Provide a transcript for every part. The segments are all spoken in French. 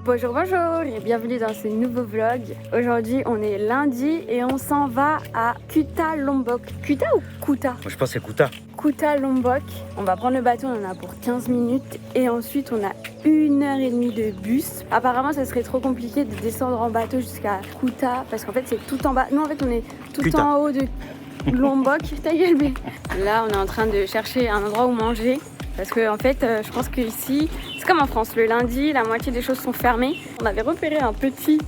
Bonjour, bonjour et bienvenue dans ce nouveau vlog. Aujourd'hui on est lundi et on s'en va à Kuta Lombok. Kuta ou Kuta? Moi je pense que c'est Kuta. Kuta Lombok. On va prendre le bateau, on en a pour 15 minutes et ensuite on a 1h30 de bus. Apparemment ça serait trop compliqué de descendre en bateau jusqu'à Kuta parce qu'en fait c'est tout en bas. Nous en fait on est tout Kuta. en haut de Lombok. Ta gueule, mais... Là on est en train de chercher un endroit où manger. Parce que en fait, je pense qu'ici, c'est comme en France, le lundi, la moitié des choses sont fermées. On avait repéré un petit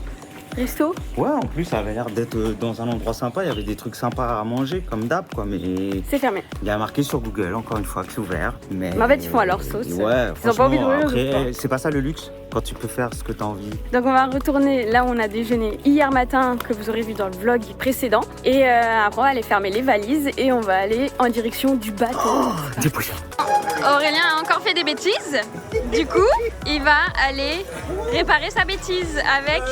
resto. Ouais, en plus ça avait l'air d'être dans un endroit sympa, il y avait des trucs sympas à manger, comme d'hab quoi, mais... C'est fermé. Il y a marqué sur Google, encore une fois, que c'est ouvert, mais... En fait, ils font à leur sauce. Ouais, ils ont pas envie de rouler. après, c'est pas ça le luxe, quand tu peux faire ce que t'as envie. Donc on va retourner là où on a déjeuné hier matin, que vous aurez vu dans le vlog précédent. Et après, on va aller fermer les valises et on va aller en direction du bateau. Oh, dépouille. Aurélien a encore fait des bêtises. Du coup, il va aller réparer sa bêtise avec...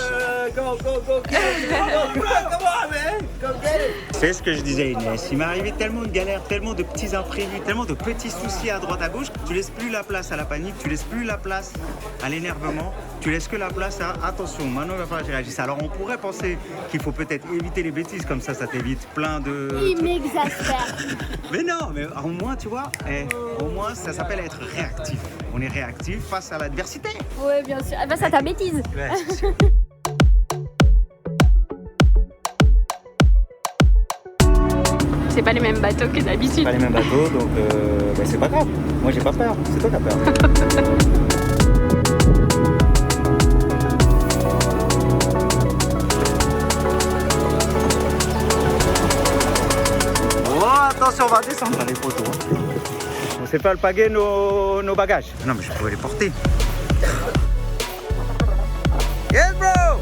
C'est ce que je disais Inès, il m'est arrivé tellement de galères, tellement de petits imprévus, tellement de petits soucis à droite à gauche, tu laisses plus la place à la panique, tu laisses plus la place à l'énervement, tu laisses que la place à attention, maintenant il va falloir que je réagisse. Alors on pourrait penser qu'il faut peut-être éviter les bêtises, comme ça t'évite plein de... Il m'exaspère. Mais non, mais au moins tu vois, au moins ça s'appelle être réactif. On est réactif face à l'adversité. Ouais, bien sûr. Face à ta bêtise. Ouais, c'est sûr. C'est pas les mêmes bateaux que d'habitude. Pas les mêmes bateaux, donc c'est pas grave. Moi j'ai pas peur, c'est toi qui as peur. Oh, attention, on va descendre les poteaux. On sait pas le paguer nos bagages. Non mais je pouvais les porter. Yes bro.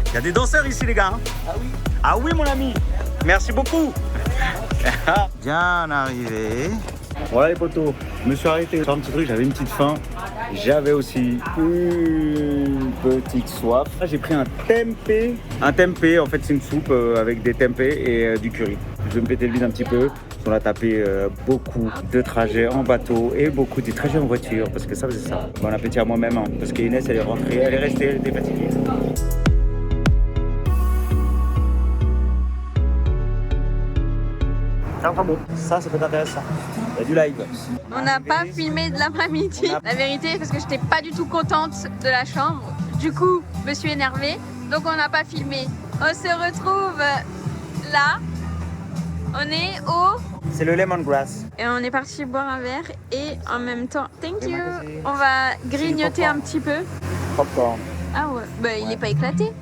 Il y a des danseurs ici les gars. Ah oui. Ah oui mon ami. Merci beaucoup. Bien arrivé. Voilà les poteaux. Je me suis arrêté sur un petit truc, j'avais une petite faim. J'avais aussi une petite soif. Là, j'ai pris un tempeh. Un tempeh, en fait, c'est une soupe avec des tempehs et du curry. Je vais me péter le bide un petit peu. On a tapé beaucoup de trajets en bateau et beaucoup de trajets en voiture parce que ça faisait ça. Bon appétit à moi-même hein, parce qu'Inès elle est rentrée, elle est restée, elle était fatiguée. Ça va bon, ça peut être intéressant. Il y a du live. On n'a pas filmé de l'après-midi. La vérité, parce que j'étais pas du tout contente de la chambre. Du coup, je me suis énervée. Donc on n'a pas filmé. On se retrouve là. On est au... C'est le lemongrass. Et on est parti boire un verre et en même temps, thank you. On va grignoter un petit peu. Popcorn. Ah ouais, bah il est pas éclaté.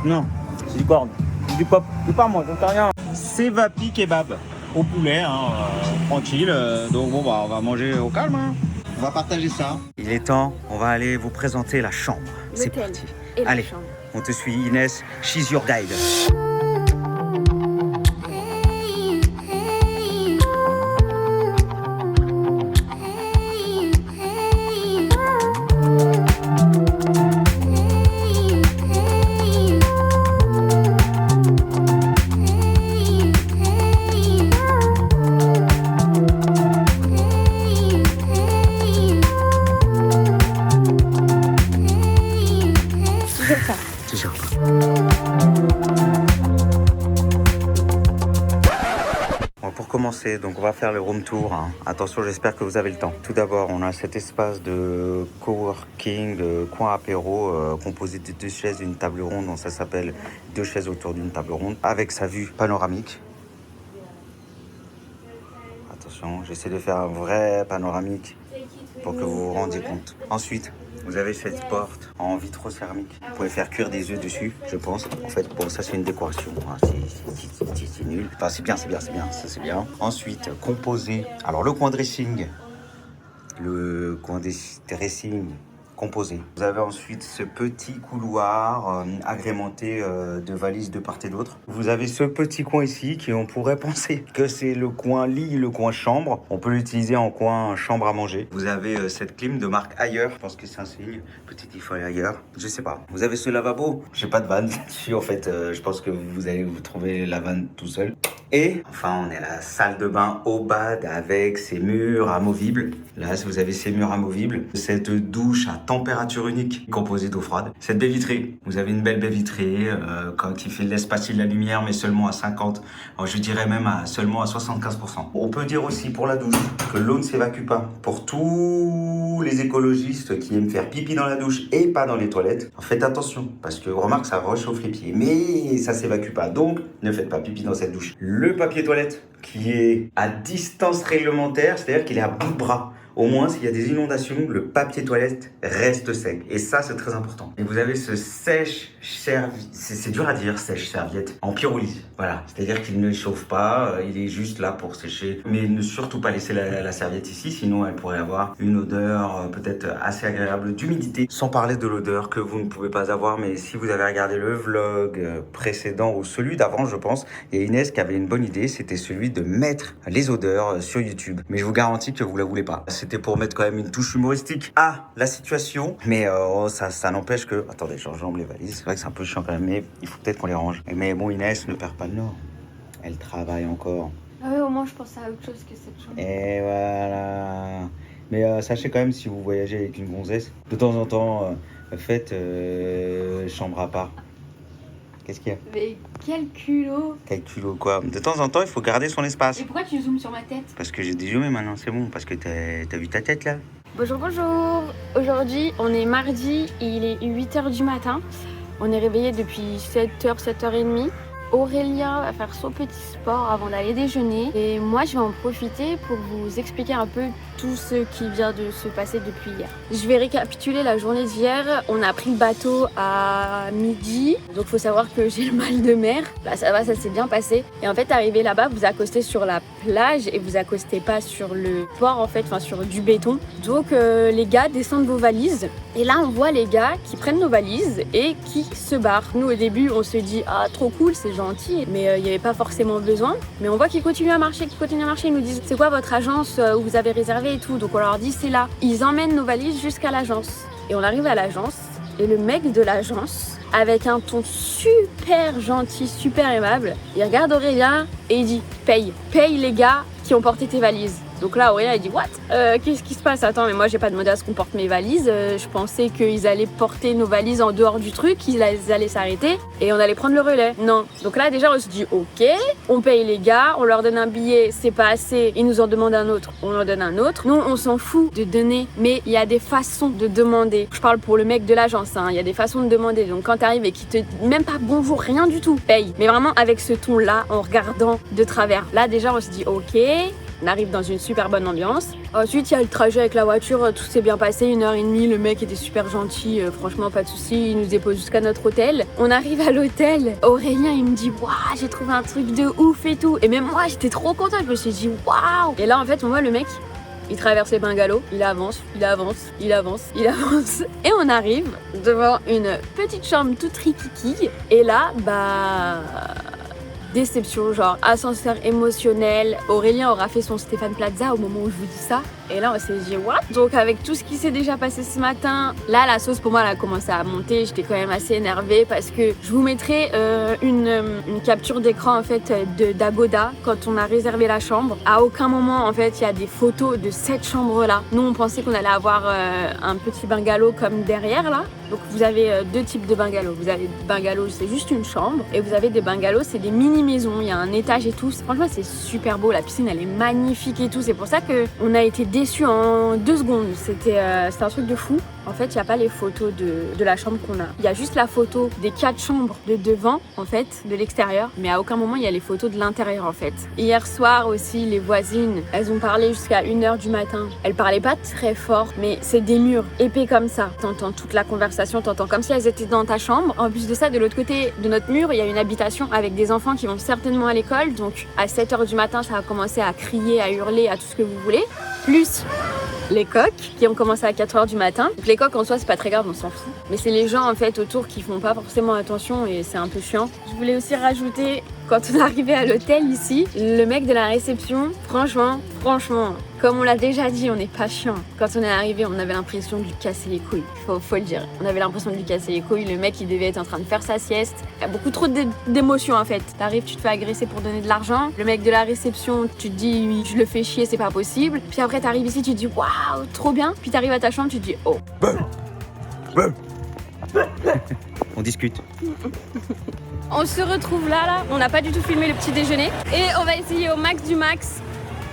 Non, c'est du corn. C'est du pop. C'est pas moi, j'entends rien. C'est Vapi Kebab. Au poulet, hein, tranquille. Donc bon, bah, on va manger au calme. Hein. On va partager ça. Il est temps, on va aller vous présenter la chambre. C'est parti. Et la Allez, chambre. on te suit Inès, she's your guide. Toujours. Bon, pour commencer, donc on va faire le room tour. Hein. Attention, j'espère que vous avez le temps. Tout d'abord, on a cet espace de coworking, de coin apéro, composé de 2 chaises et une table ronde. Donc ça s'appelle 2 chaises autour d'une table ronde, avec sa vue panoramique. Attention, j'essaie de faire un vrai panoramique pour que vous vous rendiez compte. Ensuite, vous avez cette porte en vitrocéramique. Vous pouvez faire cuire des œufs dessus, je pense. En fait, bon, ça c'est une décoration. Hein. C'est nul. Enfin, c'est bien. Ça c'est bien. Ensuite, composé. Alors, le coin dressing. composé. Vous avez ensuite ce petit couloir agrémenté de valises de part et d'autre. Vous avez ce petit coin ici qui on pourrait penser que c'est le coin lit, le coin chambre. On peut l'utiliser en coin chambre à manger. Vous avez cette clim de marque Ailleurs. Je pense que c'est un signe. Petit il faut aller ailleurs. Je sais pas. Vous avez ce lavabo. J'ai pas de vanne là-dessus en fait. Je pense que vous allez vous trouver la vanne tout seul. Et enfin, on est à la salle de bain au bad avec ses murs amovibles. Là, vous avez ces murs amovibles. Cette douche à température unique composée d'eau froide. Cette baie vitrée. Vous avez une belle baie vitrée qui laisse passer de la lumière, mais seulement à 50. Alors, je dirais même seulement à 75%. On peut dire aussi pour la douche que l'eau ne s'évacue pas. Pour tous les écologistes qui aiment faire pipi dans la douche et pas dans les toilettes, faites attention parce que remarque, ça réchauffe les pieds. Mais ça s'évacue pas. Donc, ne faites pas pipi dans cette douche. Le papier toilette qui est à distance réglementaire, c'est-à-dire qu'il est à bout de bras. Au moins, s'il y a des inondations, le papier toilette reste sec. Et ça, c'est très important. Et vous avez ce sèche-serviette. C'est dur à dire, sèche-serviette. En pyrolyse. Voilà. C'est-à-dire qu'il ne chauffe pas. Il est juste là pour sécher. Mais ne surtout pas laisser la serviette ici. Sinon, elle pourrait avoir une odeur peut-être assez agréable d'humidité. Sans parler de l'odeur que vous ne pouvez pas avoir. Mais si vous avez regardé le vlog précédent ou celui d'avant, je pense, il y a Inès qui avait une bonne idée. C'était celui de mettre les odeurs sur YouTube. Mais je vous garantis que vous ne la voulez pas. C'était pour mettre quand même une touche humoristique à la situation. Mais ça n'empêche que... Attendez, j'enjambe les valises. C'est vrai que c'est un peu chiant quand même, mais il faut peut-être qu'on les range. Mais bon, Inès ne perd pas le nord. Elle travaille encore. Ah oui, au moins je pensais à autre chose que cette chambre. Et voilà. Mais sachez quand même, si vous voyagez avec une gonzesse, de temps en temps, faites chambre à part. Qu'est-ce qu'il y a? Mais quel culot! Quel culot quoi? De temps en temps, il faut garder son espace. Et pourquoi tu zoomes sur ma tête? Parce que j'ai dézoomé maintenant, c'est bon. Parce que t'as vu ta tête là? Bonjour, bonjour! Aujourd'hui, on est mardi, il est 8h du matin. On est réveillé depuis 7h, 7h30. Aurélien va faire son petit sport avant d'aller déjeuner. Et moi, je vais en profiter pour vous expliquer un peu tout ce qui vient de se passer depuis hier. Je vais récapituler la journée d'hier. On a pris le bateau à midi. Donc, il faut savoir que j'ai le mal de mer. Là, ça va, ça s'est bien passé. Et en fait, arrivé là-bas, vous accostez sur la plage et vous accostez pas sur le port, en fait, enfin sur du béton. Donc, les gars descendent vos valises. Et là, on voit les gars qui prennent nos valises et qui se barrent. Nous, au début, on se dit « Ah, trop cool, c'est gentil », mais il n'y avait pas forcément besoin. Mais on voit qu'ils continuent à marcher, Ils nous disent « C'est quoi votre agence où vous avez réservé et tout ?» Donc on leur dit « C'est là ». Ils emmènent nos valises jusqu'à l'agence. Et on arrive à l'agence et le mec de l'agence, avec un ton super gentil, super aimable, il regarde Aurélien et il dit « Paye les gars qui ont porté tes valises ». Donc là, Aurélien, il dit « What ? Qu'est-ce qui se passe ? Attends, mais moi, j'ai pas demandé à ce qu'on porte mes valises. Je pensais qu'ils allaient porter nos valises en dehors du truc, qu'ils allaient s'arrêter et on allait prendre le relais. Non. » Donc là, déjà, on se dit « Ok, on paye les gars, on leur donne un billet, c'est pas assez, ils nous en demandent un autre, on en donne un autre. Nous, on s'en fout de donner, mais il y a des façons de demander. Je parle pour le mec de l'agence, hein. Il y a des façons de demander. Donc quand t'arrives et qu'il te dit même pas bonjour, rien du tout, paye. Mais vraiment avec ce ton-là, en regardant de travers. Là, déjà, on se dit « Ok. » On arrive dans une super bonne ambiance. Ensuite, il y a le trajet avec la voiture, tout s'est bien passé, 1h30, le mec était super gentil, franchement pas de soucis, il nous dépose jusqu'à notre hôtel. On arrive à l'hôtel, Aurélien il me dit « Waouh, j'ai trouvé un truc de ouf et tout ». Et même moi, j'étais trop contente, je me suis dit « Waouh ». Et là, en fait, on voit le mec, il traverse les bungalows, il avance. Et on arrive devant une petite chambre toute rikiki. Et là, déception, genre ascenseur émotionnel. Aurélien aura fait son Stéphane Plaza au moment où je vous dis ça. Et là, on s'est dit, what? Donc, avec tout ce qui s'est déjà passé ce matin, là, la sauce pour moi, elle a commencé à monter. J'étais quand même assez énervée parce que je vous mettrai une capture d'écran, en fait, d'Agoda quand on a réservé la chambre. À aucun moment, en fait, il y a des photos de cette chambre-là. Nous, on pensait qu'on allait avoir un petit bungalow comme derrière, là. Donc, vous avez deux types de bungalows. Vous avez des bungalows, c'est juste une chambre. Et vous avez des bungalows, c'est des mini-maisons. Il y a un étage et tout. Franchement, c'est super beau. La piscine, elle est magnifique et tout. C'est pour ça qu'on a été déçus en 2 secondes. C'était un truc de fou. En fait, il n'y a pas les photos de la chambre qu'on a. Il y a juste la photo des 4 chambres de devant, en fait, de l'extérieur. Mais à aucun moment, il y a les photos de l'intérieur, en fait. Hier soir aussi, les voisines, elles ont parlé jusqu'à 1h du matin. Elles parlaient pas très fort, mais c'est des murs épais comme ça. T'entends toute la conversation, t'entends comme si elles étaient dans ta chambre. En plus de ça, de l'autre côté de notre mur, il y a une habitation avec des enfants qui vont certainement à l'école. Donc, à 7h du matin, ça a commencé à crier, à hurler, à tout ce que vous voulez. Plus les coqs qui ont commencé à 4 h du matin. Donc les coqs en soi c'est pas très grave, on s'en fout. Mais c'est les gens en fait autour qui font pas forcément attention et c'est un peu chiant. Je voulais aussi rajouter, quand on est arrivé à l'hôtel ici, le mec de la réception, franchement, comme on l'a déjà dit, on n'est pas chiant. Quand on est arrivé, on avait l'impression de lui casser les couilles. Faut le dire. On avait l'impression de lui casser les couilles. Le mec, il devait être en train de faire sa sieste. Il y a beaucoup trop d'émotions en fait. T'arrives, tu te fais agresser pour donner de l'argent. Le mec de la réception, tu te dis, je le fais chier, c'est pas possible. Puis après, t'arrives ici, tu te dis, waouh, trop bien. Puis t'arrives à ta chambre, tu te dis, oh. On discute. On se retrouve là. On n'a pas du tout filmé le petit déjeuner. Et on va essayer au max du max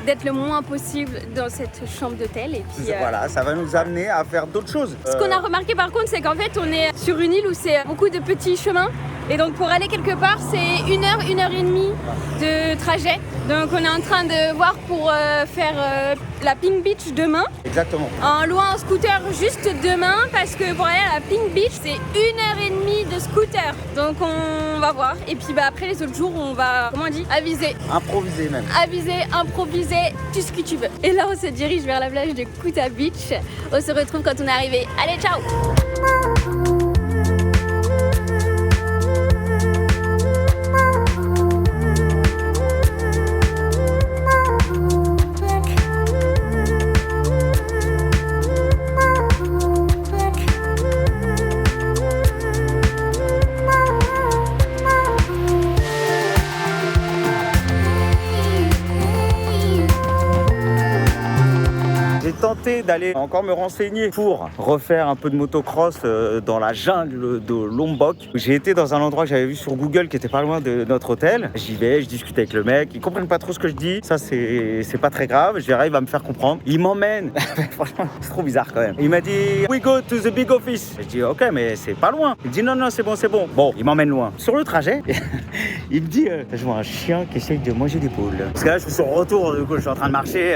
d'être le moins possible dans cette chambre d'hôtel. Et puis voilà, ça va nous amener à faire d'autres choses. Ce qu'on a remarqué par contre, c'est qu'en fait, on est sur une île où c'est beaucoup de petits chemins. Et donc pour aller quelque part, c'est 1 heure, 1 heure et demie de trajet. Donc on est en train de voir pour faire la Pink Beach demain. Exactement. En louant un scooter juste demain parce que pour aller à la Pink Beach, c'est 1 heure et demie de scooter. Donc on va voir. Et puis après les autres jours, on va, comment on dit, aviser. Improviser même. Aviser, improviser, tout ce que tu veux. Et là on se dirige vers la plage de Kuta Beach. On se retrouve quand on est arrivé. Allez, ciao! Tenté d'aller encore me renseigner pour refaire un peu de motocross dans la jungle de Lombok. J'ai été dans un endroit que j'avais vu sur Google qui était pas loin de notre hôtel. J'y vais, je discute avec le mec, ils comprennent pas trop ce que je dis. Ça c'est pas très grave, j'arrive à me faire comprendre. Il m'emmène, franchement c'est trop bizarre quand même. Il m'a dit we go to the big office. Je dis ok mais c'est pas loin. Il dit non c'est bon. Bon, il m'emmène loin. Sur le trajet, il me dit je vois un chien qui essaye de manger des poules. Parce que là je suis sur le retour, du coup je suis en train de marcher,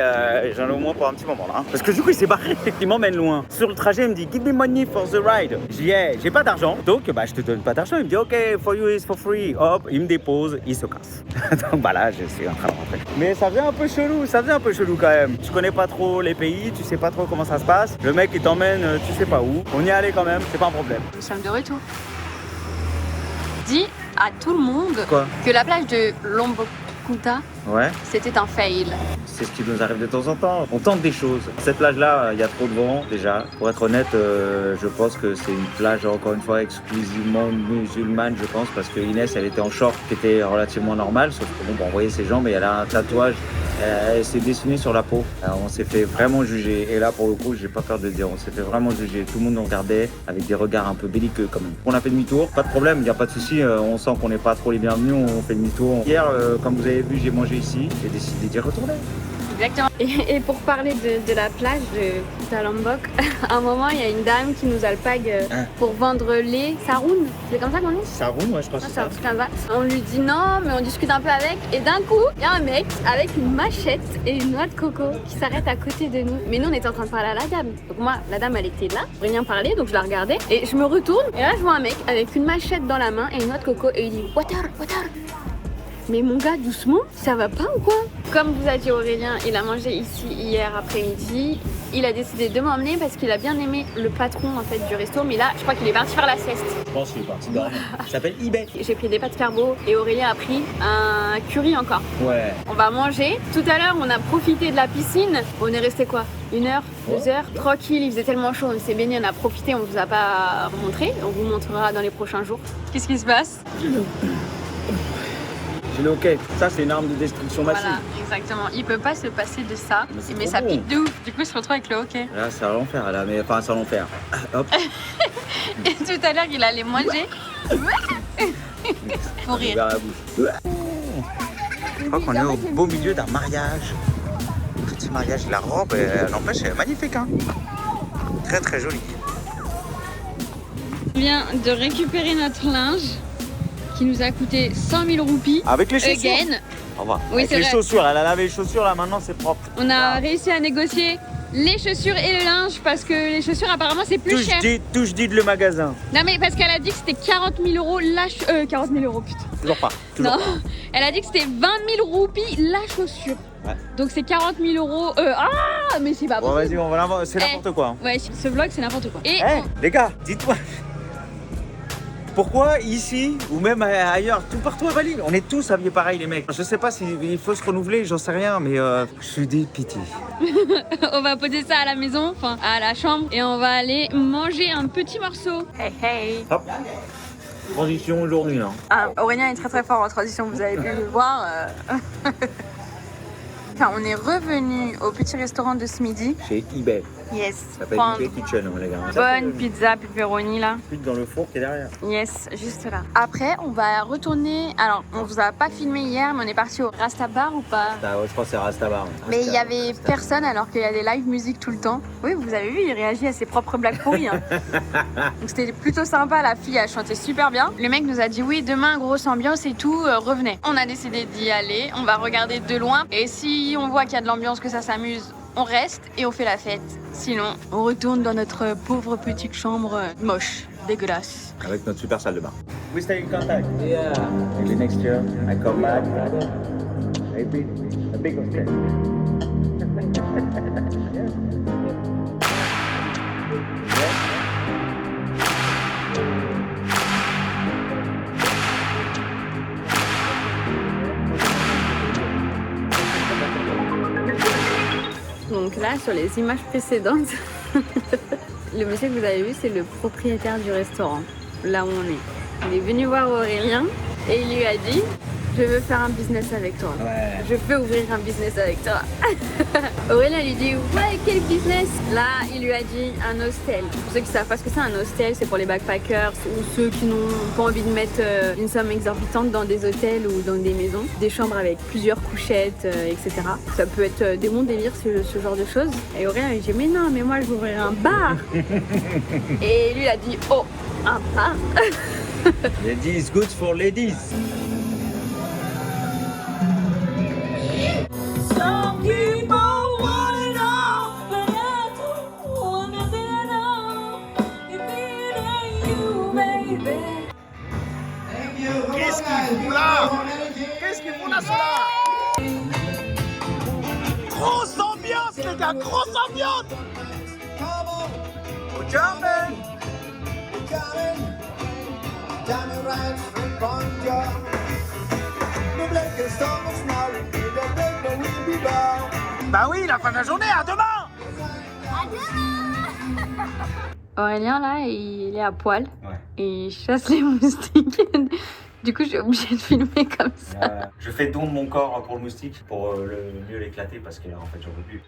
j'en ai au moins pour un petit moment là. Parce que du coup il s'est barré, il m'emmène loin. Sur le trajet il me dit give me money for the ride. Je dis hey, j'ai pas d'argent, donc je te donne pas d'argent. Il me dit ok for you is for free. Hop, il me dépose, il se casse. Donc là je suis en train de rentrer. Mais ça faisait un peu chelou quand même. Tu connais pas trop les pays, tu sais pas trop comment ça se passe. Le mec il t'emmène tu sais pas où. On y est allé quand même, c'est pas un problème. Nous sommes de retour. Dis à tout le monde Quoi que la plage de Lombok ouais. C'était un fail. C'est ce qui nous arrive de temps en temps. On tente des choses. Cette plage-là, il y a trop de vent déjà. Pour être honnête, je pense que c'est une plage, encore une fois, exclusivement musulmane, je pense, parce que Inès, elle était en short, qui était relativement normale, sauf que bon, on voyait ses jambes et elle a un tatouage. Elle s'est dessinée sur la peau. Alors, on s'est fait vraiment juger. Et là, pour le coup, j'ai pas peur de le dire, on s'est fait vraiment juger. Tout le monde nous regardait avec des regards un peu belliqueux quand même. On a fait demi-tour, pas de problème, il n'y a pas de souci. On sent qu'on n'est pas trop les bienvenus, on fait demi-tour. Hier, comme vous avez vu, j'ai mangé ici. J'ai décidé d'y retourner. Exactement. Et pour parler de la plage de Kuta Lombok, à un moment, il y a une dame qui nous alpague pour vendre les saroun. C'est comme ça qu'on dit? Saroun, ouais, je pense que c'est ça. On lui dit non, mais on discute un peu avec. Et d'un coup, il y a un mec avec une machette et une noix de coco qui s'arrête à côté de nous. Mais nous, on était en train de parler à la dame. Donc moi, la dame, elle était là, rien parler, donc je la regardais. Et je me retourne, et là, je vois un mec avec une machette dans la main et une noix de coco. Et il dit water. Mais mon gars, doucement, ça va pas ou quoi? Comme vous a dit Aurélien, il a mangé ici hier après-midi. Il a décidé de m'emmener parce qu'il a bien aimé le patron en fait du resto. Mais là, je crois qu'il est parti faire la sieste. Je pense qu'il est parti dormir. Ça s'appelle eBay. J'ai pris des pâtes carbo et Aurélien a pris un curry encore. Ouais. On va manger. Tout à l'heure, on a profité de la piscine. On est resté quoi? 1 heure, 2 heures, tranquille, il faisait tellement chaud, on s'est baigné, on a profité, on vous a pas montré. On vous montrera dans les prochains jours. Qu'est-ce qui se passe? Le hockey, ça c'est une arme de destruction massive. Voilà, exactement. Il peut pas se passer de ça, mais ça pique de ouf. Du coup, il se retrouve avec le hockey. Là, c'est à l'enfer, là, mais enfin, c'est à l'enfer. Hop. Et tout à l'heure, il allait manger. Pour rire. Je crois qu'on est au beau milieu d'un mariage. Petit mariage, la robe, elle n'empêche, elle est magnifique, hein. Très très jolie. On vient de récupérer notre linge qui nous a coûté 100 000 roupies. Avec les chaussures. Again. Au revoir. Oui, avec les vrai. chaussures, elle a lavé les chaussures, là maintenant c'est propre. On a réussi à négocier les chaussures et le linge parce que les chaussures apparemment c'est plus cher. Touche dit le magasin. Non mais parce qu'elle a dit que c'était 40 000 euros 40 000 euros putain. toujours pas. Non, elle a dit que c'était 20 000 roupies la chaussure. Ouais. Donc c'est 40 000 euros. Ah, mais c'est pas Bon, possible. vas-y, on va l'inventer. C'est n'importe quoi. Hein. Ouais, ce vlog c'est n'importe quoi. Et Les gars, dites-moi. Pourquoi ici ou même ailleurs, tout partout à Bali, on est tous habillés pareil les mecs. Je sais pas s'il faut se renouveler, j'en sais rien, mais je suis dépité. on va poser ça à la maison, enfin à la chambre, et on va aller manger un petit morceau. Hey hey. Hop. Transition aujourd'hui là. Ah, Aurélien est très fort en transition, vous avez pu le voir. Enfin, on est revenu au petit restaurant de ce midi. Chez eBay. Yes. Ça s'appelle Prendre eBay Kitchen, les gars. bonne pizza pepperoni là. Pute dans le four qui est derrière. Yes, juste là. Après, on va retourner. Alors, on vous a pas filmé hier, mais on est parti au Rasta Bar ou pas? Ah ouais, je pense que c'est Rastabar. Mais il y avait personne alors qu'il y a des live musique tout le temps. Oui, vous avez vu, il réagit à ses propres blagues pourries. Hein. Donc c'était plutôt sympa, la fille a chanté super bien. Le mec nous a dit oui, demain grosse ambiance et tout, revenez. On a décidé d'y aller, on va regarder de loin. Et si on voit qu'il y a de l'ambiance, que ça s'amuse, on reste et on fait la fête. Sinon, on retourne dans notre pauvre petite chambre moche, dégueulasse. Avec notre super salle de bain. We stay in contact. Yeah. Maybe next year I come back. A big hotel. Donc là, sur les images précédentes, le monsieur que vous avez vu, c'est le propriétaire du restaurant, là où on est. Il est venu voir Aurélien et il lui a dit « Je veux faire un business avec toi. Ouais. Je peux ouvrir un business avec toi. » Aurélien lui dit « Ouais, quel business ?» Là, il lui a dit un hostel. Pour ceux qui savent pas ce que c'est un hostel, c'est pour les backpackers ou ceux qui n'ont pas envie de mettre une somme exorbitante dans des hôtels ou dans des maisons. Des chambres avec plusieurs couchettes, etc. Ça peut être des bons délires, ce genre de choses. Et Aurélien lui dit « Mais non, mais moi je veux ouvrir un bar. » Et lui il a dit « Oh, un bar ?» Ladies, good for ladies. Some people want it all, but I don't want it at all. If it ain't you, baby. Qu'est-ce qu'il fout là? Qu'est-ce qu'il fout là, cela? Grosse ambiance, les gars, grosse ambiance! Au German! Bah oui, la fin de la journée, à demain! Aurélien là, il est à poil. Ouais. Et il chasse les moustiques. Du coup, je suis obligée de filmer comme ça. Je fais don de mon corps pour le moustique, pour le mieux l'éclater, parce que là, en fait, j'en peux plus.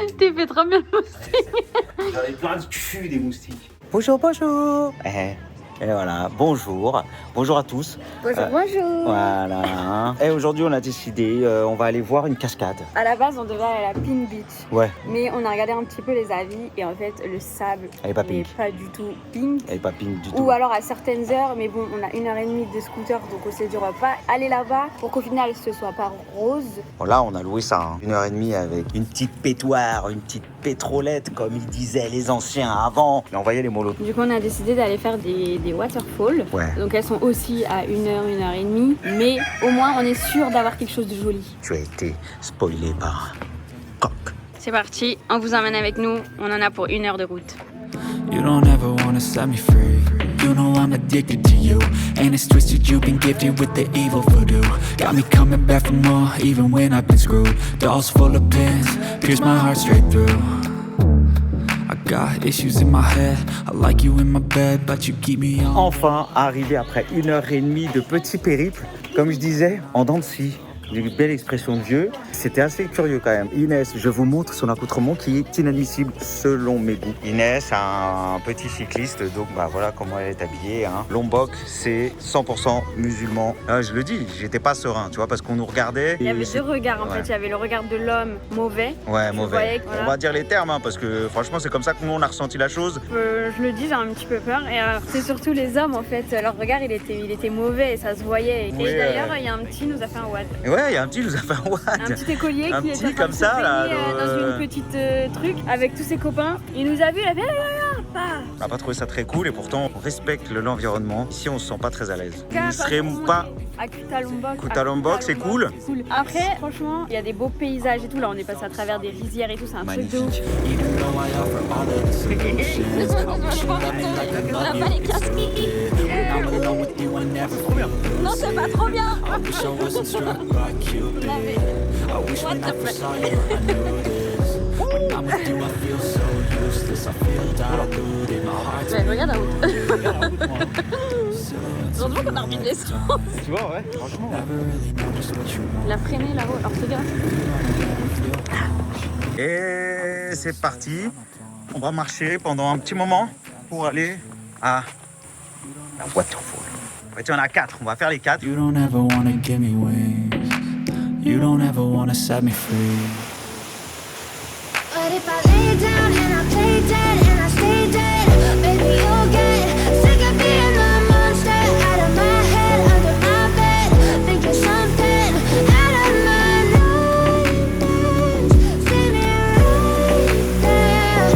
Je t'ai fait trop bien le moustique. J'en ai plein de cul des moustiques. Bonjour, bonjour. Et voilà, bonjour. Bonjour à tous. Bonjour, bonjour. Voilà. Et aujourd'hui, on a décidé, on va aller voir une cascade. À la base, on devait aller à la Pink Beach. Ouais, Mais on a regardé un petit peu les avis et en fait, le sable elle est pas n'est pink. pas du tout pink. Elle est pas pink du tout. Ou alors à certaines heures, mais bon, on a 1h30 de scooter, donc on s'est dit on va pas aller là-bas pour qu'au final ce soit pas rose. Bon, là, on a loué ça, hein. 1h30 avec une petite pétoire, une petite pétrolette, comme ils disaient les anciens avant. Et on voyait les molos. Du coup, on a décidé d'aller faire des waterfalls. Ouais. Donc elles sont aussi à 1h30, mais au moins on est sûr d'avoir quelque chose de joli. Tu as été spoilé par Coq. C'est parti, on vous emmène avec nous, on en a pour 1 heure de route. You don't ever wanna set me free. You know I'm addicted to you, and it's twisted. You've been gifted with the evil voodoo. Got me coming back for more, even when I've been screwed. Dolls full of pins, pierce my heart straight through. I got issues in my head. I like you in my bed, but you keep me on. Enfin, arrivé après 1h30 de petit périple, comme je disais, en dents de scie. Une belle expression de vieux. C'était assez curieux quand même. Inès, je vous montre son accoutrement qui est inadmissible selon mes goûts. Inès, un petit cycliste, donc bah voilà comment elle est habillée. Hein. Lombok, c'est 100% musulman. Ah, je le dis, j'étais pas serein, tu vois, parce qu'on nous regardait. Il y avait deux regards en Ouais. fait, il y avait le regard de l'homme mauvais. Ouais, Je mauvais. voyais que, voilà. On va dire les termes, hein, parce que franchement, c'est comme ça que nous on a ressenti la chose. Je le dis, j'ai un petit peu peur. Et c'est surtout les hommes en fait, leur regard il était mauvais et ça se voyait. Ouais, et d'ailleurs, il y a un petit nous a fait un watt. Et ouais, il y a un petit, il nous a fait un watt. Un petit écolier Un qui petit était en train comme de ça, se là, baigner, dans une petite truc avec tous ses copains. Il nous a vu, il a fait pas. On n'a pas trouvé ça très cool et pourtant on respecte l'environnement. Ici on se sent pas très à l'aise. On ne serait Par contre, pas... à Kuta Lombok. Kuta Lombok, c'est cool. Après, franchement, il y a des beaux paysages et tout. Là, on est passé à travers des rizières et tout. C'est un truc de ouf. Even though I offer all of the solutions, I wish you loved me like I love you. It's stupid. When I'm alone with you, I never feel Non, c'est pas trop bien. I wish I wasn't struck by Cupid. I wish when I first saw you, I knew this. When I'm with you, I feel so useless. I feel diluted. My heart's Ouais, regarde la route. Heureusement qu'on a remis de l'essence. Tu vois, ouais, franchement. never really know just what you want. Il a freiné là-haut. Alors, regarde. Et c'est parti. On va marcher pendant un petit moment pour aller à la waterfall. En fait, il y en a 4. On va faire les 4. You don't ever wanna give me wings. You don't ever wanna set me free. But if I lay down and I play dead and I stay dead, baby, you'll get sick of being the monster out of my head, under my bed, thinking something out of my nightmares, standing right there.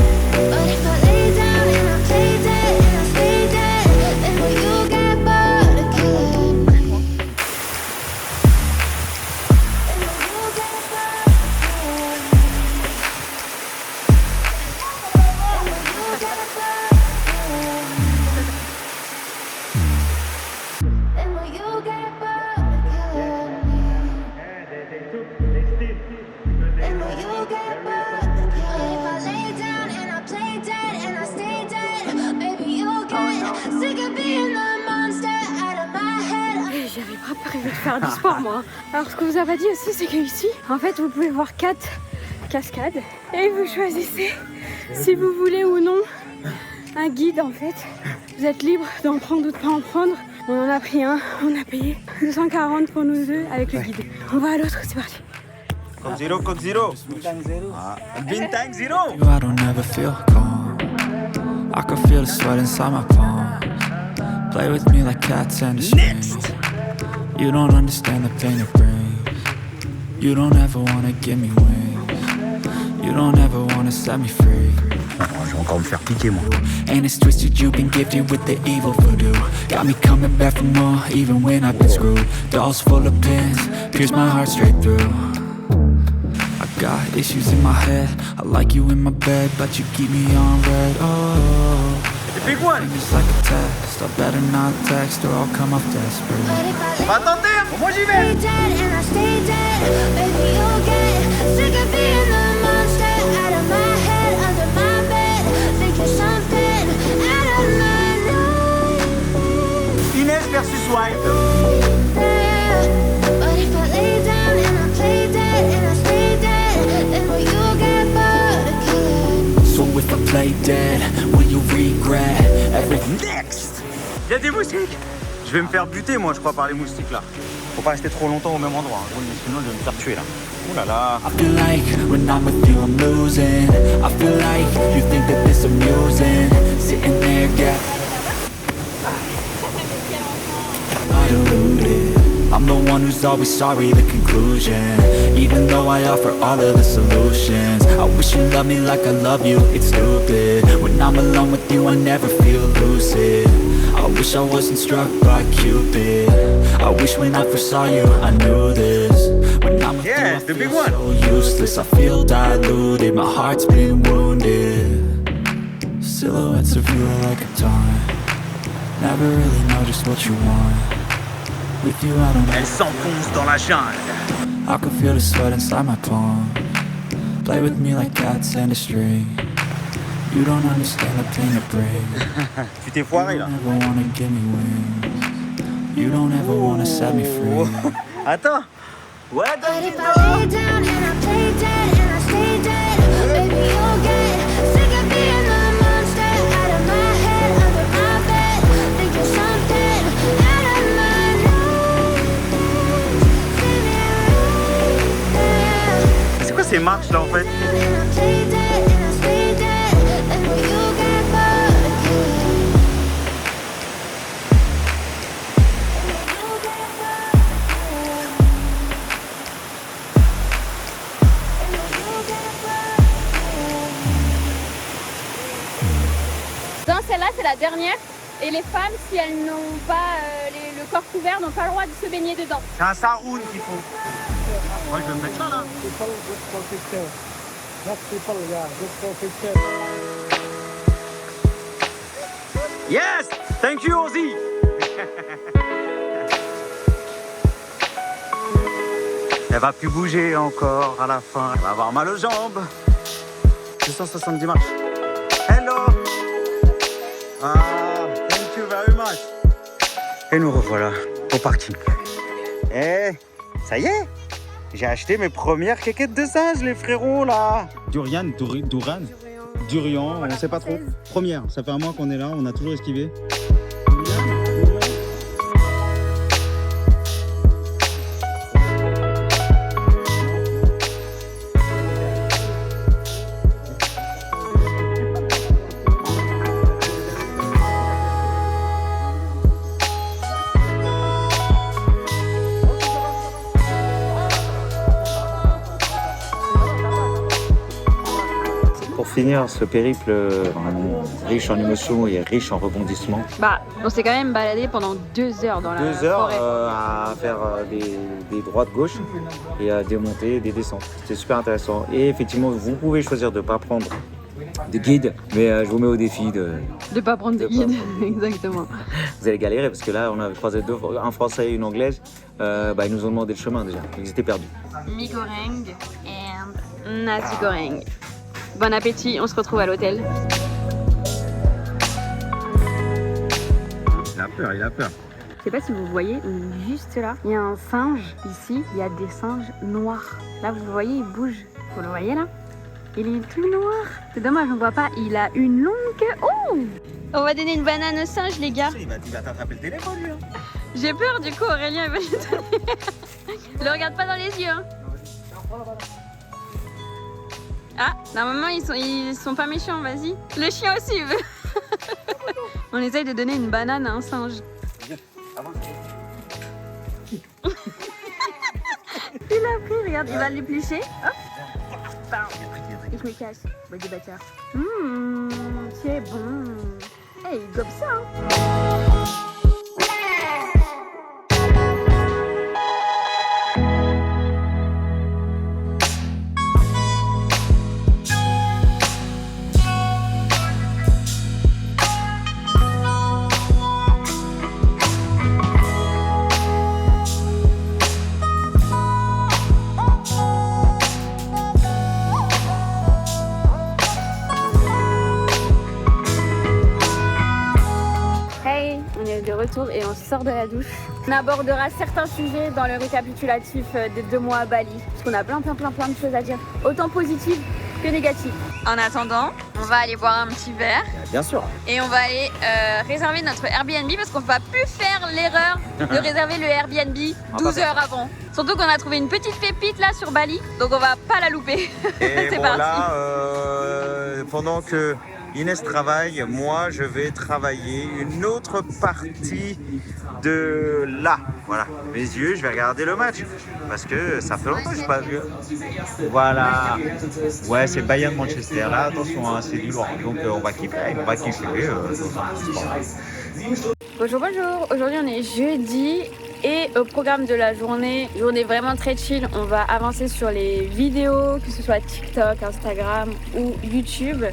But if I lay down and I play dead and I stay dead, then will you get bored of killing me? Then will you get bored of killing me? And will you get bored of killing me? And will you get bored of killing me? If I lay down and I play dead and I stay dead, maybe you'll get sick of being the monster out of my head. J'avais pas prévu de faire du sport moi. Alors ce que vous avez dit aussi c'est qu'ici, en fait vous pouvez voir 4 cascades et vous choisissez si vous voulez ou non un guide en fait. Vous êtes libre d'en prendre ou de pas en prendre. On en a pris un, on a payé 240 pour nous deux avec le guide. On va à l'autre, c'est parti. Coke zero, Coke zero. Ah, Bintang zero. You, I don't ever feel calm. I can feel the sweat inside my palm. Play with me like cats and a string. You don't understand the pain it brings. You don't ever wanna give me wings. You don't ever wanna set me free. Oh, je vais encore me faire piquer moi. And it's twisted, you've been gifted with the evil voodoo. Got me coming back for more, even when I've been screwed. Dolls full of pins, pierce my heart straight through. I got issues in my head, I like you in my bed, but you keep me on red. Oh, The big one. it's like a test, I better not text or I'll come off desperate. But if I On va tenter. Moi j'y vais. lay dead and I stay dead, baby, you'll get sick of being the monster out of my head, under my bed, thinking something out of my nightmares. Inès versus Wild. There. But if I lay down and I play dead and I stay dead, then will you get bored of killing me? So if I play dead, will you regret everything? Next. Il y a des moustiques. Je vais me faire buter moi je crois par les moustiques là. Faut pas rester trop longtemps au même endroit, hein. Sinon je vais me faire tuer là. Oh là là. I feel like when I'm with you I'm losing. I feel like you think that this amusing. Sitting there, yeah. I deluded. I'm the one who's always sorry, the conclusion. Even though I offer all of the solutions, I wish you loved me like I love you, it's stupid. When I'm alone with you I never feel lucid. I wish I wasn't struck by Cupid. I wish when I first saw you I knew this. When I'm with you I Yes, the feel big one. so useless. I feel diluted, my heart's been wounded. Silhouettes of you are like a taunt. Never really know just what you want. With you I don't Elle s'enfonce dans la jungle. I can feel the sweat inside my palm. Play with me like cats and a string. You don't understand the pain it brings. Tu t'es You foiré don't là. ever wanna give me wings. You don't ever wanna set me free. Attends. Ouais, But if I lay down and I play dead and I stay dead, baby, you'll get sick of being the monster out of my head, under my bed, thinking something out of my nightmares, standing right there. c'est quoi ces marches là en fait? And I play dead and I stay dead, then will you get bored of killing me? Will you get bored of killing me? And will you get bored of killing me? Dans celle-là, c'est la dernière. Et les femmes, si elles n'ont pas le corps couvert, n'ont pas le droit de se baigner dedans. C'est un saroun qu'il faut. Moi, je vais me mettre ça là. Yes! Thank you, Ozzy! Elle va plus bouger encore à la fin. Elle va avoir mal aux jambes. 270 marches. Hello! Ah, thank you very much. Et nous revoilà au parking. Eh, ça y est! J'ai acheté mes premières quéquettes de singe, les frérots, là. Durian, Durian, on sait pas trop. Première, ça fait un mois qu'on est là, on a toujours esquivé. Pour finir ce périple riche en émotions et riche en rebondissements. Bah, on s'est quand même baladé pendant 2 heures dans la 2 heures forêt. à faire des droites-gauches et à démonter des descentes. C'était super intéressant. Et effectivement, vous pouvez choisir de ne pas prendre de guide, mais je vous mets au défi De pas prendre de guide, exactement. Vous allez galérer parce que là, on a croisé un Français et une Anglaise. Ils nous ont demandé le chemin déjà. Ils étaient perdus. Mi goreng and nasi goreng. Bon appétit, on se retrouve à l'hôtel. Il a peur, il a peur. Je sais pas si vous voyez, mais juste là, il y a un singe. Ici, il y a des singes noirs. Là, vous le voyez, il bouge. Vous le voyez là? Il est tout noir. C'est dommage, on voit pas. Il a une longue queue. Oh! On va donner une banane au singe, les gars. Il va t'attraper le téléphone, lui. J'ai peur, du coup, Aurélien, il va lui donner. Le regarde pas dans les yeux, hein. Ah, normalement, ils sont pas méchants, vas-y. Le chien aussi, il veut. On essaye de donner une banane à un singe. Il a pris, regarde, il va l'éplucher. Hop. Bam. Et je me cache. Bah, des bâtards. C'est bon. Eh, il gobe ça, hein. De retour et on sort de la douche. On abordera certains sujets dans le récapitulatif des 2 mois à Bali. Parce qu'on a plein de choses à dire. Autant positives que négatives. En attendant, on va aller boire un petit verre. Bien sûr. Et on va aller réserver notre Airbnb parce qu'on ne va plus faire l'erreur de réserver le Airbnb 12 heures avant. Surtout qu'on a trouvé une petite pépite là sur Bali. Donc on va pas la louper. Et C'est bon, parti. là, pendant que Inès travaille, moi je vais travailler une autre partie de là. Voilà, mes yeux, je vais regarder le match parce que ça fait longtemps que je n'ai pas vu. Voilà, ouais, c'est Bayern Manchester. Là, attention, hein, c'est du lourd. Donc on va kiffer. Bonjour, bonjour. Aujourd'hui, on est jeudi. Et au programme de la journée vraiment très chill, on va avancer sur les vidéos, que ce soit TikTok, Instagram ou YouTube.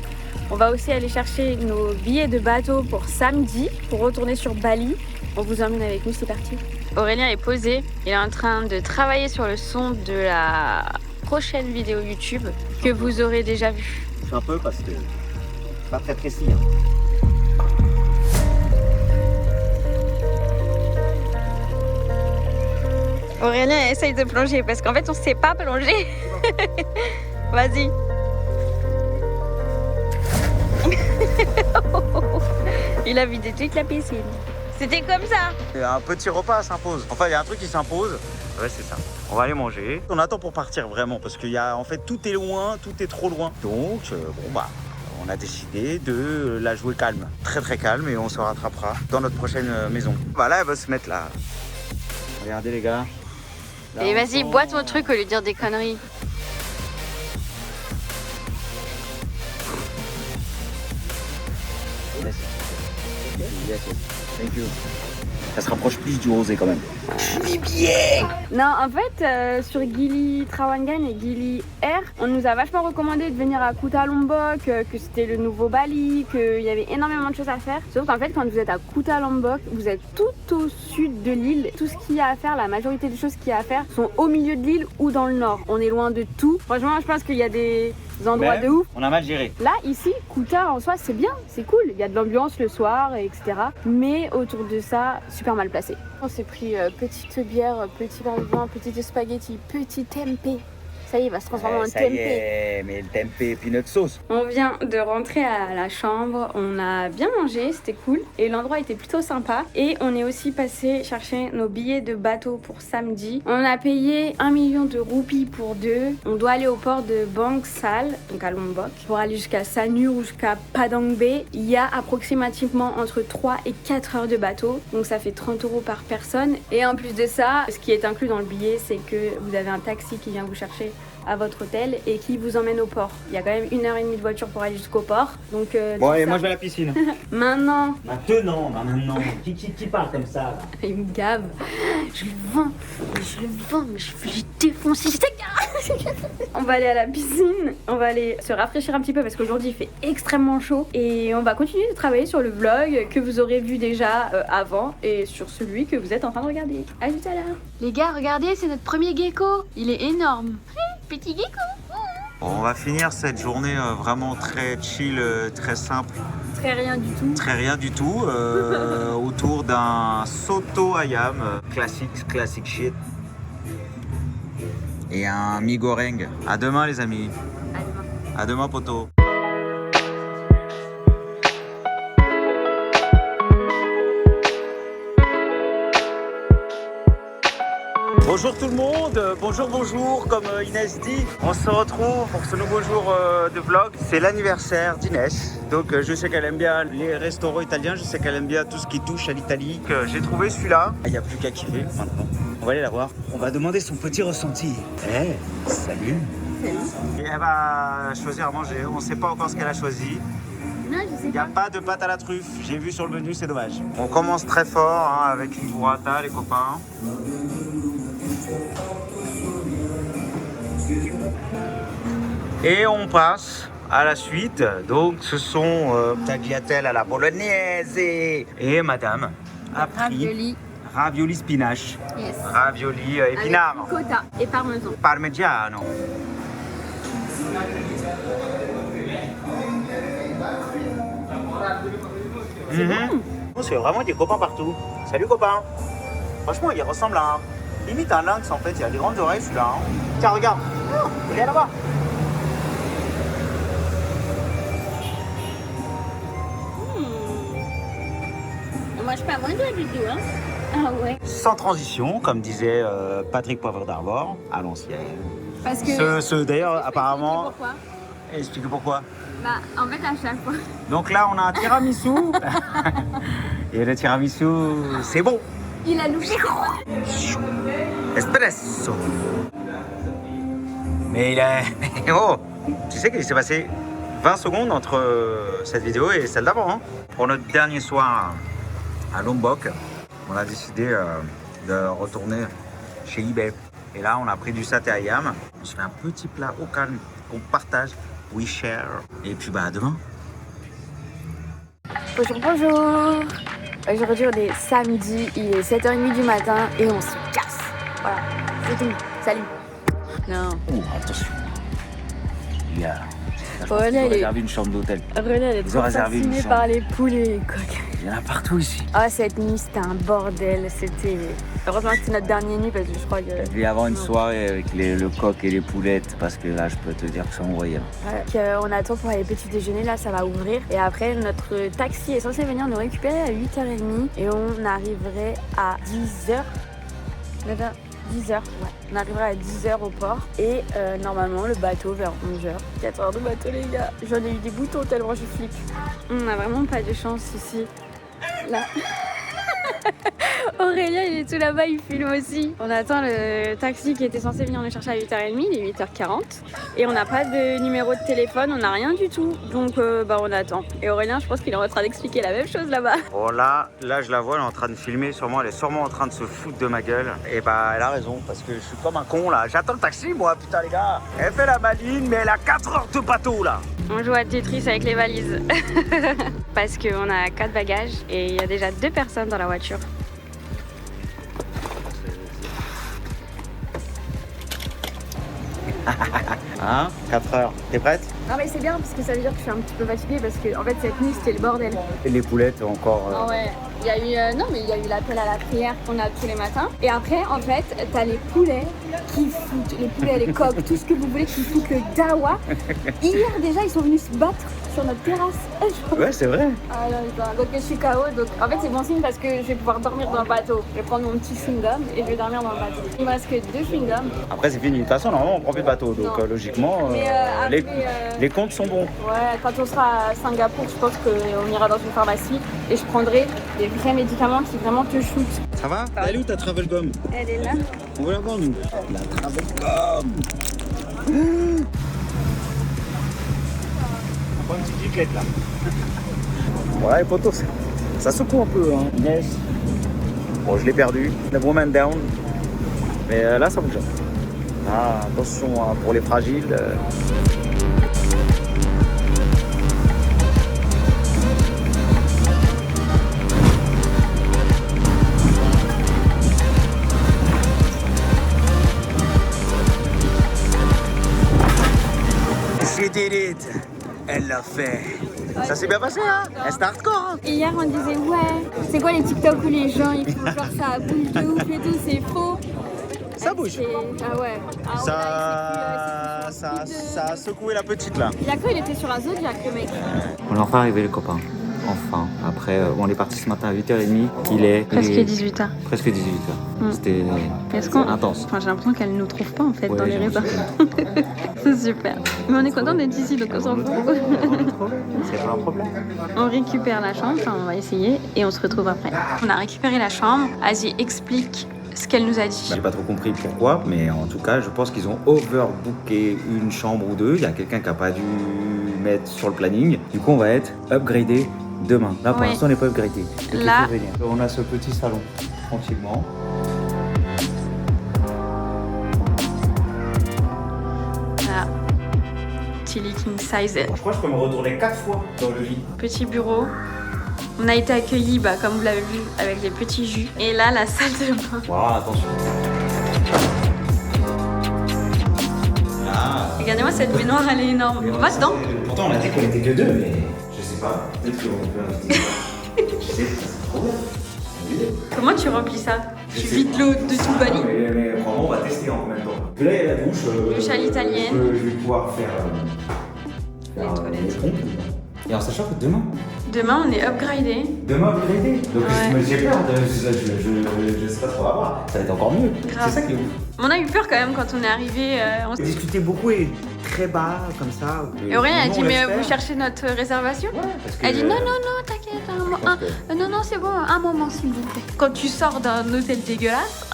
On va aussi aller chercher nos billets de bateau pour samedi, pour retourner sur Bali. On vous emmène avec nous, c'est parti. Aurélien est posé, il est en train de travailler sur le son de la prochaine vidéo YouTube que vous aurez déjà vue. Un peu parce que c'est pas très précis. Hein. Aurélien essaye de plonger parce qu'en fait on sait pas plonger. Vas-y. Il a vidé toute la piscine. C'était comme ça. Un petit repas s'impose. Enfin, il y a un truc qui s'impose. Ouais, c'est ça. On va aller manger. On attend pour partir vraiment parce qu'il y a en fait tout est loin, tout est trop loin. Donc on a décidé de la jouer calme, très très calme, et on se rattrapera dans notre prochaine maison. Voilà, elle va se mettre là. Regardez les gars. Là, Et vas-y, bois ton truc au lieu de dire des conneries. Yes. Yes, yes. Thank you. Ça se rapproche plus du rosé quand même. Non, en fait, sur Gili Trawangan et Gili Air, on nous a vachement recommandé de venir à Kuta Lombok, que c'était le nouveau Bali, qu'il y avait énormément de choses à faire. Sauf qu'en fait, quand vous êtes à Kuta Lombok, vous êtes tout au sud de l'île. Tout ce qu'il y a à faire, la majorité des choses qu'il y a à faire sont au milieu de l'île ou dans le nord. On est loin de tout. Franchement, je pense qu'il y a des endroits de ouf. On a mal géré. Là, ici, Kuta en soi, c'est bien, c'est cool. Il y a de l'ambiance le soir, etc. Mais autour de ça, super mal placé. On s'est pris petite bière, petit verre de vin, petite spaghetti, petit tempeh. Ça y est, il va se transformer en Ça y tempeh. est, mais le tempeh peanut sauce. On vient de rentrer à la chambre, on a bien mangé, c'était cool. Et l'endroit était plutôt sympa. Et on est aussi passé chercher nos billets de bateau pour samedi. On a payé 1 million de roupies pour 2. On doit aller au port de Bangsal, donc à Lombok. Pour aller jusqu'à Sanur ou jusqu'à Padang Bay, il y a approximativement entre 3 et 4 heures de bateau. Donc ça fait 30 € par personne. Et en plus de ça, ce qui est inclus dans le billet, c'est que vous avez un taxi qui vient vous chercher à votre hôtel et qui vous emmène au port. Il y a quand même 1h30 de voiture pour aller jusqu'au port. Donc, Bon, allez, ça. moi je vais à la piscine. Maintenant, Maintenant. Qui parle comme ça là? il me gave. Je le vends, mais je vais lui défoncer cette gare. On va aller à la piscine, on va aller se rafraîchir un petit peu parce qu'aujourd'hui il fait extrêmement chaud et on va continuer de travailler sur le vlog que vous aurez vu déjà avant et sur celui que vous êtes en train de regarder. À tout à l'heure. Les gars, regardez, c'est notre premier gecko. Il est énorme. Petit gecko. Bon, on va finir cette journée vraiment très chill, très simple, Très rien du tout. très rien du tout, autour d'un soto ayam, classique shit. Et un mi goreng. À demain les amis. À demain poto. Bonjour tout le monde, bonjour, comme Inès dit. On se retrouve pour ce nouveau jour de vlog. C'est l'anniversaire d'Inès. Donc je sais qu'elle aime bien les restaurants italiens, je sais qu'elle aime bien tout ce qui touche à l'Italie. J'ai trouvé celui-là. Il n'y a plus qu'à kiffer maintenant. On va aller la voir. On va demander son petit ressenti. Salut. Et elle va choisir à manger. On ne sait pas encore ce qu'elle a choisi. Non, je sais Il n'y a pas de pâte à la truffe. J'ai vu sur le menu, c'est dommage. On commence très fort avec une burrata, les copains. Et on passe à la suite. Donc ce sont tagliatelle à la bolognaise et madame a pris ravioli spinache. Yes. Ravioli épinard. Avec ricotta et parmesan. Parmigiano. C'est vraiment des copains partout. Salut copains. Franchement, il ressemble à limite un lynx en fait. Il a des grandes oreilles celui-là. Hein. Tiens, regarde. Il est là-bas. Moi, je pas moins de du tout, hein. Ah ouais. Sans transition, comme disait Patrick Poivre d'Arvor, à l'ancienne. Parce que. D'ailleurs, apparemment. Pourquoi? Expliquez pourquoi. Bah, en fait, à chaque fois. Donc là, on a un tiramisu. Et le tiramisu, c'est bon. Il a loupé. Espresso. Mais il a. Oh, tu sais qu'il s'est passé 20 secondes entre cette vidéo et celle d'avant. Hein. Pour notre dernier soir à Lombok, on a décidé de retourner chez eBay. Et là, on a pris du saté ayam. On se fait un petit plat au calme qu'on partage. We share. Et puis, bah, à demain. Bonjour. Aujourd'hui, on est samedi. Il est 7h30 du matin et on se casse. Voilà, c'est tout. Salut. Non. Oh, attention. Il y a. René, Ils ont elle est- réservé une chambre d'hôtel. René, elle est Ils ont trop réservé une fascinée chambre. par les poulets. Coq. Il y en a partout ici. Ah, cette nuit, c'était un bordel. C'était. Heureusement que c'était notre dernière nuit parce que je crois que. Il devait y avoir une soirée avec le coq et les poulettes parce que là, je peux te dire que ça envoyait. Ouais. On attend pour aller petit déjeuner, là ça va ouvrir. Et après, notre taxi est censé venir nous récupérer à 8h30 et on arriverait à 10h. 9h 10h, ouais. On arrivera à 10h au port et normalement le bateau vers 11h. 4 heures de bateau, les gars. J'en ai eu des boutons tellement je flippe. On n'a vraiment pas de chance ici. Là. Aurélien, il est tout là-bas, il filme aussi. On attend le taxi qui était censé venir nous chercher à 8h30, il est 8h40. Et on n'a pas de numéro de téléphone, on n'a rien du tout. Donc on attend. Et Aurélien, je pense qu'il est en train d'expliquer la même chose là-bas. Bon là je la vois, elle est en train de filmer, sûrement, elle est sûrement en train de se foutre de ma gueule. Et bah elle a raison, parce que je suis comme un con là. J'attends le taxi moi, putain les gars. Elle fait la maline, mais elle a 4 heures de bateau là. On joue à Tetris avec les valises. Parce qu'on a 4 bagages et il y a déjà 2 personnes dans la voiture. Hein, 4 heures. T'es prête? Non mais c'est bien parce que ça veut dire que je suis un petit peu fatiguée parce que en fait cette nuit c'était le bordel. Et les poulettes encore. Ah ouais, il y a eu il y a eu l'appel à la prière qu'on a tous les matins. Et après en fait t'as les poulets qui foutent, les poulets, les coqs, tout ce que vous voulez qui foutent le dawa. Hier déjà ils sont venus se battre sur notre terrasse. Ouais c'est vrai. Ah non, putain. Donc je suis KO, donc en fait c'est bon signe parce que je vais pouvoir dormir dans le bateau. Je vais prendre mon petit chewing-gum et je vais dormir dans le bateau. Il me reste que 2 chewing-gums. Après c'est fini. De toute façon normalement on prend plus de bateau, donc logiquement Mais, après, les comptes sont bons. Ouais, quand on sera à Singapour, je pense qu'on ira dans une pharmacie et je prendrai des vrais médicaments qui vraiment te shootent. Ça va? Elle est où ta travel gum? Elle est là. On veut la voir nous. La travel gum. On prend une petite giclette là. Voilà les potos, ça secoue un peu hein. Yes. Bon je l'ai perdu. La woman down. Mais là ça fonctionne. Ah, attention hein, pour les fragiles. She did it. Elle l'a fait. Ça s'est bien passé hein. C'est hardcore hein. Et hier on disait ouais, c'est quoi les TikTok où les gens ils font genre ça bouge de ouf et tout, c'est faux. Ça bouge. Ah ouais. Ah, ça a secoué la petite là. Il a cru qu'il était sur un Zodiac le mec. On est enfin arrivé les copains. Enfin, après, on est parti ce matin à 8h30. Il est Presque 18h. Presque 18h. C'était intense. Enfin, j'ai l'impression qu'elle nous trouve pas en fait Ouais, dans les j'ai réseaux. C'est super. Mais on est content d'être ici donc on s'en fout. C'est pas un problème. On récupère la chambre, enfin on va essayer et on se retrouve après. On a récupéré la chambre. Asie explique ce qu'elle nous a dit. J'ai pas trop compris pourquoi, mais en tout cas, je pense qu'ils ont overbooké une chambre ou deux. Il y a quelqu'un qui a pas dû mettre sur le planning. Du coup, on va être upgradé demain. Là, pour Ouais. l'instant, on n'est pas upgradé. Donc, Là- il faut venir. On a ce petit salon, tranquillement. Voilà. Chili king size. Je crois que je peux me retourner 4 fois dans le lit. Petit bureau. On a été accueillis, comme vous l'avez vu, avec des petits jus. Et là, la salle de bain. Wow, attention. Regardez-moi cette baignoire, elle est énorme. On va dedans. Pourtant, on a dit qu'on était que deux, mais je sais pas. Peut-être qu'on peut inviter. Je sais, c'est trop bien. Comment tu remplis ça? Tu vides l'eau de tout le lit. Mais vraiment, on va tester en même temps. Puis là, il y a la douche. Douche à l'italienne. Je vais pouvoir faire. Les toilettes. les pompes. Et en sachant que demain. Demain, on est upgradé. Demain, upgradé. Donc, Ouais. j'ai peur. Je sais pas trop à voir. Ça va être encore mieux. Grave. C'est ça qui est ouf. On a eu peur quand même quand on est arrivé. On s- Discuter beaucoup et très bas, comme ça. Et Aurélien a Nous, dit on mais laisse vous faire. cherchez notre réservation? Parce que, Elle dit non, t'inquiète, non, c'est bon, un moment s'il vous plaît. Quand tu sors d'un hôtel dégueulasse,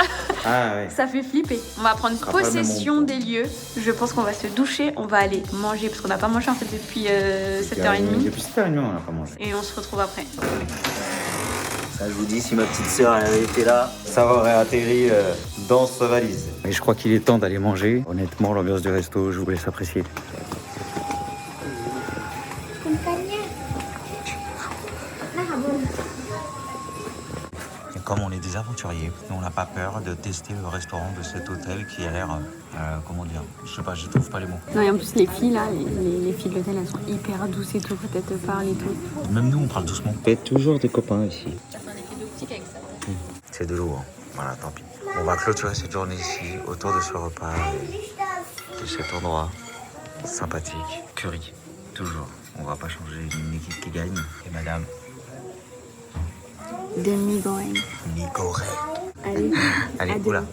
Ah ouais. ça fait flipper. On va prendre sera pas le même possession des lieux. Je pense qu'on va se doucher, on va aller manger parce qu'on n'a pas mangé en fait depuis 7h30. Depuis 7h30, on n'a pas mangé. Et on se retrouve après. Ça je vous dis, si ma petite sœur elle avait été là, ça aurait atterri dans sa valise. Et je crois qu'il est temps d'aller manger. Honnêtement, l'ambiance du resto, je vous laisse apprécier. Et comme on est des aventuriers, on n'a pas peur de tester le restaurant de cet hôtel qui a l'air, comment dire, je sais pas, je trouve pas les mots. Non, et en plus, les filles là, les filles de l'hôtel, elles sont hyper douces et tout, peut-être te parlent et tout. Même nous on parle doucement. Faites toujours des copains ici. Ça fait un effet d'optique avec ça. C'est de l'eau, hein. Voilà, tant pis. On va clôturer cette journée ici, autour de ce repas, et de cet endroit sympathique. Curry, toujours. On va pas changer une équipe qui gagne. Et madame, De Migoreng. Migoré. Allez, Allez, à oula. demain.